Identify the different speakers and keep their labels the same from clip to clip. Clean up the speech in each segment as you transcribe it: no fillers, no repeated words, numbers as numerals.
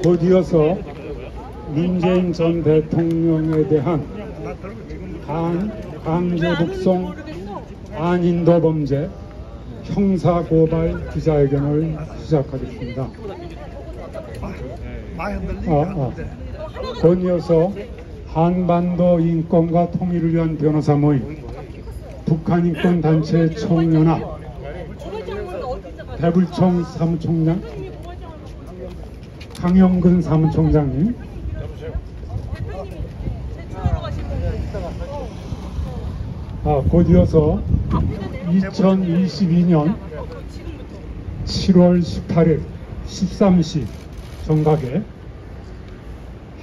Speaker 1: 곧이어서 문재인 전 대통령에 대한 강제북송 안인도 범죄 형사고발 기자회견을 시작하겠습니다. 곧이어서 한반도 인권과 통일을 위한 변호사 모임, 북한인권단체 총연합, 대불총 사무총장 강영근 사무총장님, 곧이어서 2022년 7월 18일 13시 정각에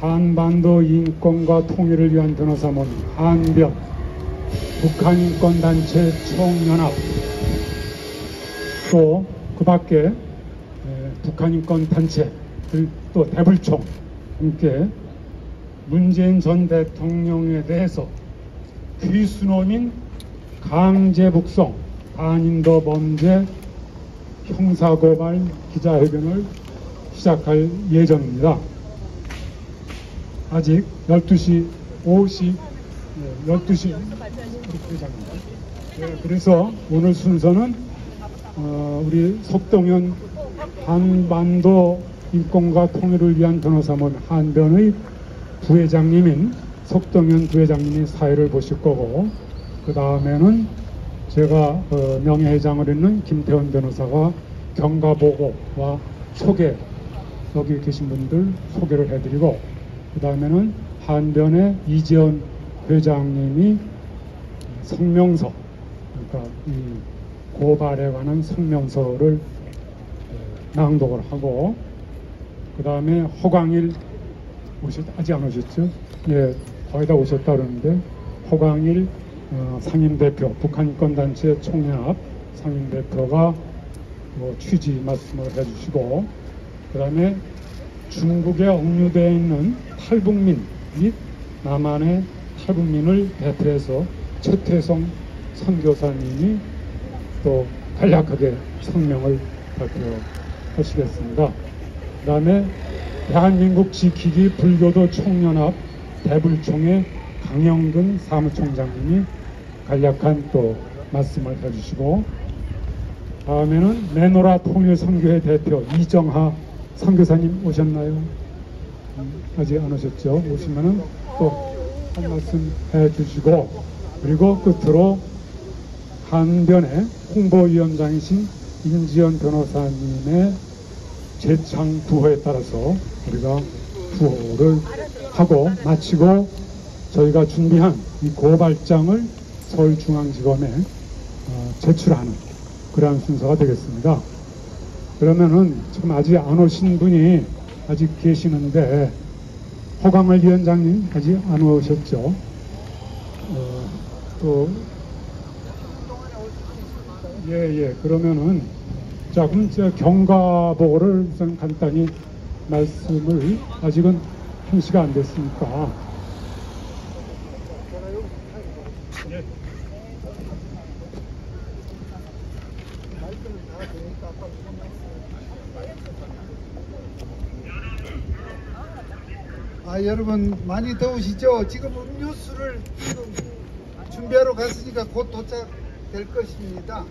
Speaker 1: 한반도 인권과 통일을 위한 변호사 모임 한변, 북한인권단체 총연합, 또 그 밖에 북한인권단체, 또 대불총 함께 문재인 전 대통령에 대해서 귀순원인 강제북송 반인도 범죄 형사고발 기자회견을 시작할 예정입니다. 아직 12시 그래서 오늘 순서는 우리 석동현 한반도 인권과 통일을 위한 변호사 모임 한변의 부회장님인 석동현 부회장님이 사회를 보실 거고, 그 다음에는 제가 명예회장을 있는 김태원 변호사가 경과보고와 소개, 여기 계신 분들 소개를 해드리고, 그 다음에는 한변의 이재원 회장님이 성명서, 그러니까 이 고발에 관한 성명서를 낭독을 하고, 그 다음에 허광일 아직 안 오셨죠? 예, 거의 다 오셨다 그러는데, 허광일 상임대표, 북한인권단체 총연합 상임대표가 취지 말씀을 해주시고, 그 다음에 중국에 억류되어 있는 탈북민 및 남한의 탈북민을 대표해서 최태성 선교사님이 또 간략하게 성명을 발표하시겠습니다. 그 다음에 대한민국 지키기 불교도 총연합 대불총의 강영근 사무총장님이 간략한 또 말씀을 해주시고, 다음에는 내노라 통일선교회 대표 이정하 선교사님 오셨나요? 아직 안 오셨죠? 오시면은 또 한 말씀 해주시고, 그리고 끝으로 한변의 홍보위원장이신 임지연 변호사님의 재창 부호에 따라서 우리가 부호를 하고 마치고 저희가 준비한 이 고발장을 서울중앙지검에 제출하는 그러한 순서가 되겠습니다. 그러면은 지금 아직 안 오신 분이 아직 계시는데, 허광일 위원장님 아직 안 오셨죠? 또 그러면은 자, 그럼 제가 경과보고를 우선 간단히 말씀을, 아직은 1시가 안 됐으니까.
Speaker 2: 여러분 많이 더우시죠? 지금 음료수를 지금 준비하러 갔으니까 곧 도착될 것입니다.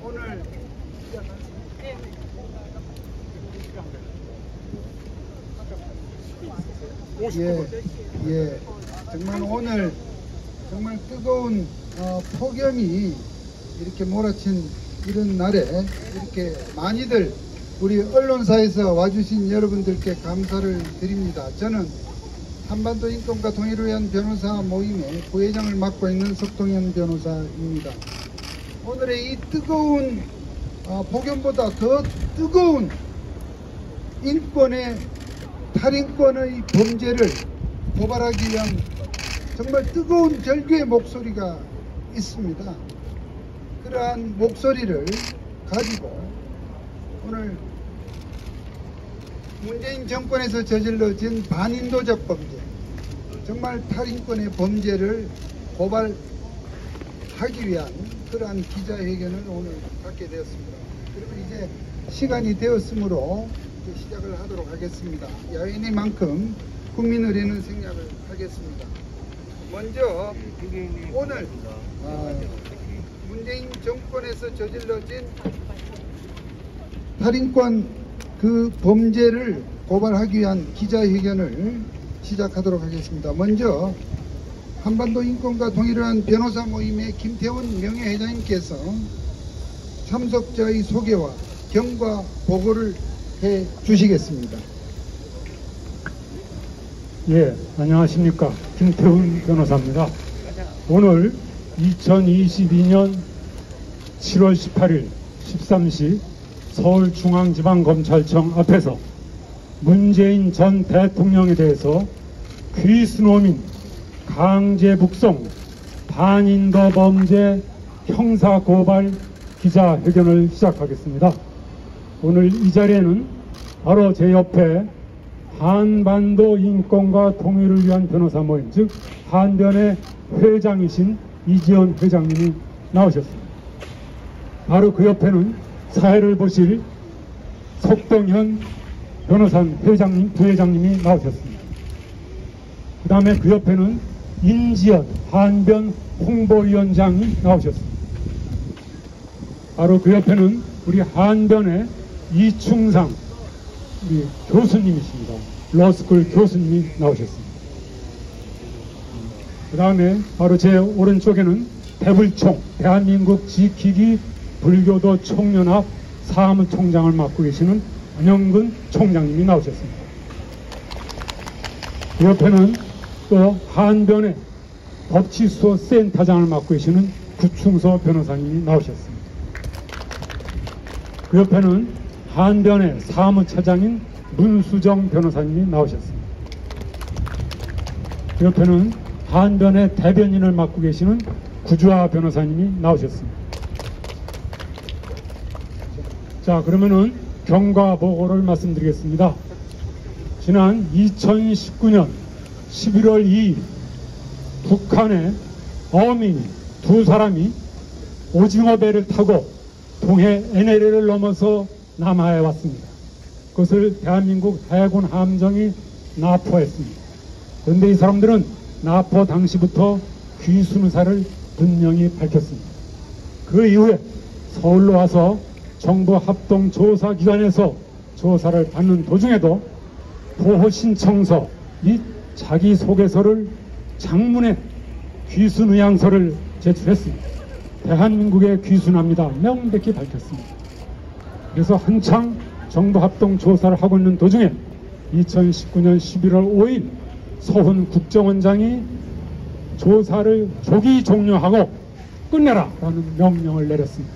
Speaker 2: 오늘 정말 오늘 정말 뜨거운 폭염이 이렇게 몰아친 이런 날에 이렇게 많이들 우리 언론사에서 와주신 여러분들께 감사를 드립니다. 저는 한반도 인권과 통일을 위한 변호사 모임의 부회장을 맡고 있는 석동현 변호사입니다. 오늘의 이 뜨거운 폭염보다 더 뜨거운 인권의 탈인권의 범죄를 고발하기 위한 정말 뜨거운 절규의 목소리가 있습니다. 그러한 목소리를 가지고 오늘 문재인 정권에서 저질러진 반인도적 범죄, 정말 탈인권의 범죄를 고발하기 위한 그러한 기자회견을 오늘 갖게 되었습니다. 그리고 이제 시간이 되었으므로 이제 시작을 하도록 하겠습니다. 야인이만큼 국민의례는 생략을 하겠습니다. 먼저 오늘 문재인 정권에서 저질러진 살인권 그 범죄를 고발하기 위한 기자회견을 시작하도록 하겠습니다. 먼저 한반도 인권과 통일을 위한 변호사 모임의 김태원 명예회장님께서 참석자의 소개와 경과 보고를 해 주시겠습니다.
Speaker 1: 예, 안녕하십니까. 김태훈 변호사입니다. 오늘 2022년 7월 18일 13시 서울중앙지방검찰청 앞에서 문재인 전 대통령에 대해서 귀순호민 강제북송 반인도 범죄 형사고발 기자회견을 시작하겠습니다. 오늘 이 자리에는 바로 제 옆에 한반도 인권과 통일을 위한 변호사 모임, 즉 한변의 회장이신 이지연 회장님이 나오셨습니다. 바로 그 옆에는 사회를 보실 석동현 변호사 회장님, 부회장님이 나오셨습니다. 그 다음에 그 옆에는 인지연 한변 홍보위원장이 나오셨습니다. 바로 그 옆에는 우리 한변의 이충상 우리 교수님이십니다. 로스쿨 교수님이 나오셨습니다. 그 다음에 바로 제 오른쪽에는 대불총 대한민국 지키기 불교도 총연합 사무총장을 맡고 계시는 안영근 총장님이 나오셨습니다. 그 옆에는 또 한변의 법치수호 센터장을 맡고 계시는 구충서 변호사님이 나오셨습니다. 그 옆에는 한변의 사무차장인 문수정 변호사님이 나오셨습니다. 그 옆에는 한변의 대변인을 맡고 계시는 구주아 변호사님이 나오셨습니다. 자, 그러면은 경과 보고를 말씀드리겠습니다. 지난 2019년 11월 2일 북한의 어민이 두 사람이 오징어 배를 타고 동해 NLL을 넘어서 남하에 왔습니다. 그것을 대한민국 해군 함정이 납포했습니다. 그런데 이 사람들은 납포 당시부터 귀순 의사를 분명히 밝혔습니다. 그 이후에 서울로 와서 정부 합동조사기관에서 조사를 받는 도중에도 보호신청서 및 자기소개서를 장문의 귀순의향서를 제출했습니다. 대한민국에 귀순합니다. 명백히 밝혔습니다. 그래서 한창 정부 합동조사를 하고 있는 도중에 2019년 11월 5일 서훈 국정원장이 조사를 조기 종료하고 끝내라 라는 명령을 내렸습니다.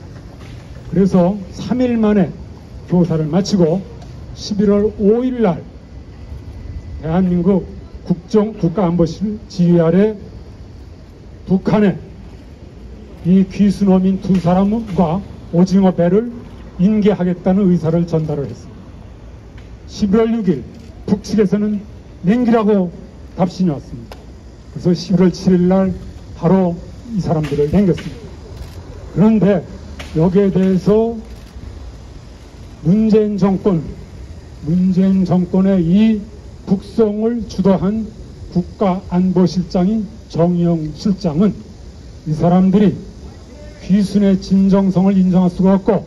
Speaker 1: 그래서 3일 만에 조사를 마치고 11월 5일 날 대한민국 국가안보실 지휘 아래 북한에 이 귀순어민 두 사람과 오징어 배를 인계하겠다는 의사를 전달을 했습니다. 11월 6일 북측에서는 냉기라고 답신이 왔습니다. 그래서 11월 7일 날 바로 이 사람들을 냉겼습니다. 그런데 여기에 대해서 문재인 정권의 이 북송을 주도한 국가안보실장인 정의용 실장은 이 사람들이 귀순의 진정성을 인정할 수가 없고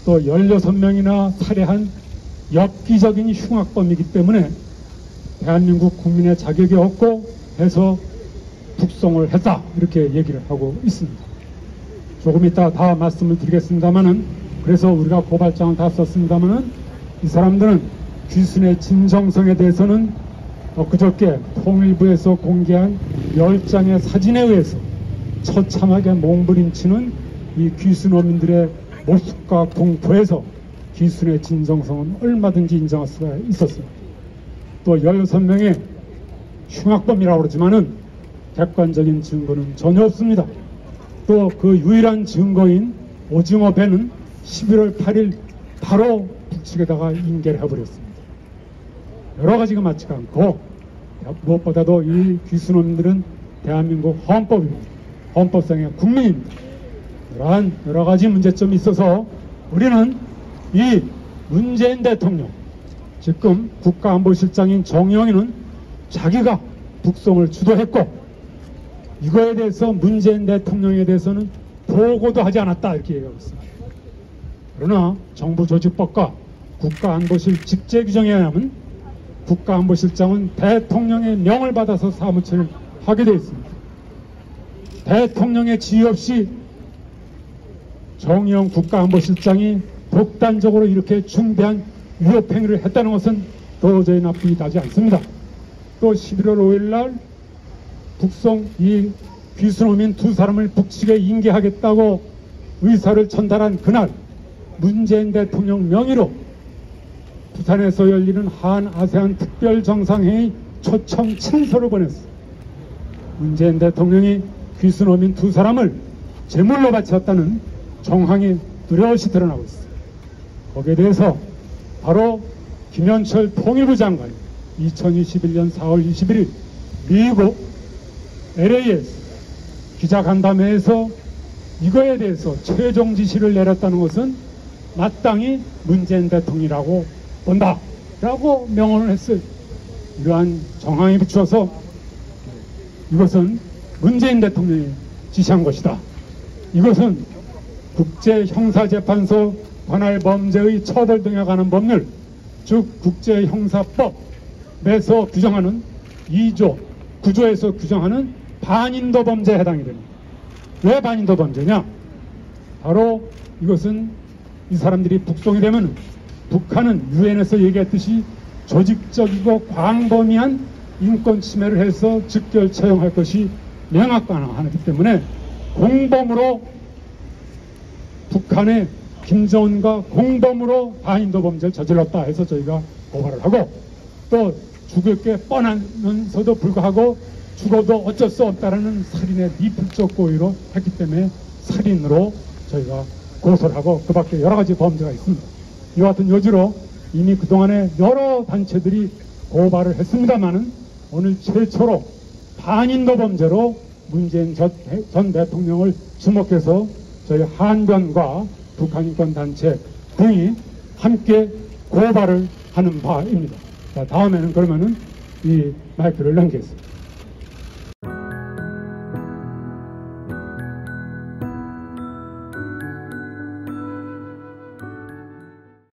Speaker 1: 또 16명이나 살해한 엽기적인 흉악범이기 때문에 대한민국 국민의 자격이 없고 해서 북송을 했다 이렇게 얘기를 하고 있습니다. 조금 이따 다 말씀을 드리겠습니다만은 그래서 우리가 고발장을 다 썼습니다만은 이 사람들은 귀순의 진정성에 대해서는 그저께 통일부에서 공개한 10장의 사진에 의해서 처참하게 몸부림치는 이 귀순어민들의 모습과 공포에서 귀순의 진정성은 얼마든지 인정할 수가 있었습니다. 또 16명의 흉악범이라고 그러지만은 객관적인 증거는 전혀 없습니다. 또 그 유일한 증거인 오징어 배는 11월 8일 바로 북측에다가 인계를 해버렸습니다. 여러 가지가 맞지가 않고 무엇보다도 이 귀순놈들은 대한민국 헌법입니다. 헌법상의 국민입니다. 여러 가지 문제점이 있어서 우리는 이 문재인 대통령 지금 국가안보실장인 정영이는 자기가 북송을 주도했고 이거에 대해서 문재인 대통령에 대해서는 보고도 하지 않았다 이렇게 얘기하고 있습니다. 그러나 정부조직법과 국가안보실 직제규정에 의하면 국가안보실장은 대통령의 명을 받아서 사무처를 하게 되어 있습니다. 대통령의 지휘 없이 정의용 국가안보실장이 독단적으로 이렇게 중대한 위협행위를 했다는 것은 도저히 납득이 가지 않습니다. 또 11월 5일 날 북송 이 귀순어민 두 사람을 북측에 인계하겠다고 의사를 전달한 그날 문재인 대통령 명의로 부산에서 열리는 한 아세안 특별 정상회의 초청 친서를 보냈습니다. 문재인 대통령이 귀순어민 두 사람을 제물로 바쳤다는 정황이 뚜렷이 드러나고 있습니다. 거기에 대해서 바로 김현철 통일부 장관이 2021년 4월 21일 미국 LA에서 기자간담회에서 이거에 대해서 최종 지시를 내렸다는 것은 마땅히 문재인 대통령이라고 본다 라고 명언을 했어요. 이러한 정황에 비추어서 이것은 문재인 대통령이 지시한 것이다. 이것은 국제형사재판소 관할 범죄의 처벌 등에 관한 법률, 즉 국제형사법에서 규정하는 2조, 9조에서 규정하는 반인도 범죄에 해당이 됩니다. 왜 반인도 범죄냐? 바로 이것은 이 사람들이 북송이 되면 북한은 유엔에서 얘기했듯이 조직적이고 광범위한 인권 침해를 해서 즉결 처형할 것이 명확하기 때문에 공범으로 북한의 김정은과 공범으로 반인도 범죄를 저질렀다 해서 저희가 고발을 하고 또 죽을 게 뻔하면서도 불구하고 죽어도 어쩔 수 없다라는 살인의 미필적 고의로 했기 때문에 살인으로 저희가 고소를 하고 그 밖에 여러 가지 범죄가 있습니다. 이와 같은 여지로 이미 그동안에 여러 단체들이 고발을 했습니다마는 오늘 최초로 반인도 범죄로 문재인 전 대통령을 지목해서 저희 한변과 북한인권단체 등이 함께 고발을 하는 바입니다. 자, 다음에는 그러면은 이 마이크를 넘기겠습니다.